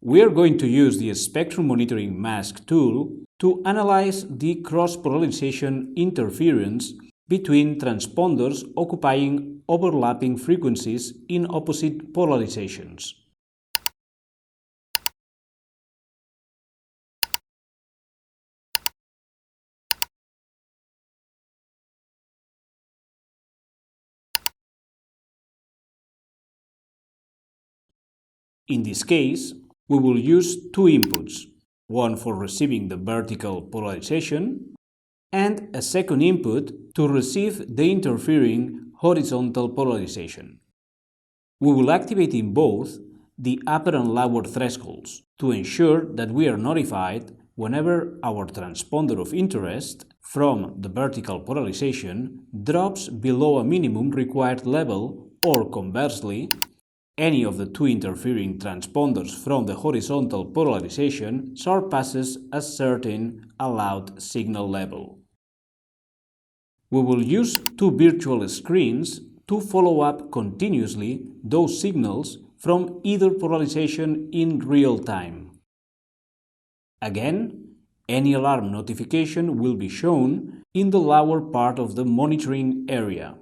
We are going to use the Spectral Monitoring Mask tool to analyze the cross-polarization interference between transponders occupying overlapping frequencies in opposite polarizations. In this case, we will use two inputs, one for receiving the vertical polarization and a second input to receive the interfering horizontal polarization. We will activate in both the upper and lower thresholds to ensure that we are notified whenever our transponder of interest from the vertical polarization drops below a minimum required level, or conversely, any of the two interfering transponders from the horizontal polarization surpasses a certain allowed signal level. We will use two virtual screens to follow up continuously those signals from either polarization in real time. Again, any alarm notification will be shown in the lower part of the monitoring area.